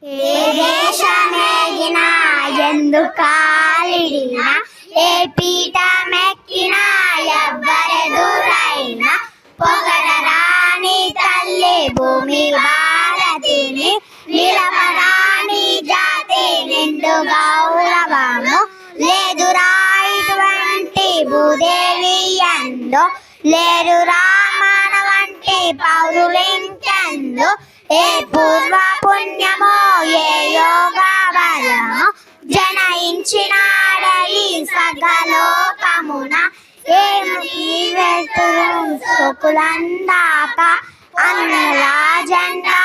ఏ దేశమేగినా ఎందుకాలిడినా ఏ పీఠమెక్కినా ఎవ్వరెదురైనా పొగడరాని తల్లి భూమి భారతిని నిలపరాని జాతి నిండు గౌరవము లేదురా ఇటువంటి భూదేవి ఎందు లేరురా మన వంటి పౌరులింకెందు ఏ పూర్వ పుణ్యమో ఏ యోగ బలమో జనయించినాడయి సకలోకమున ఏమి వెళ్తురు సోకులందాక అన్నలా జెండా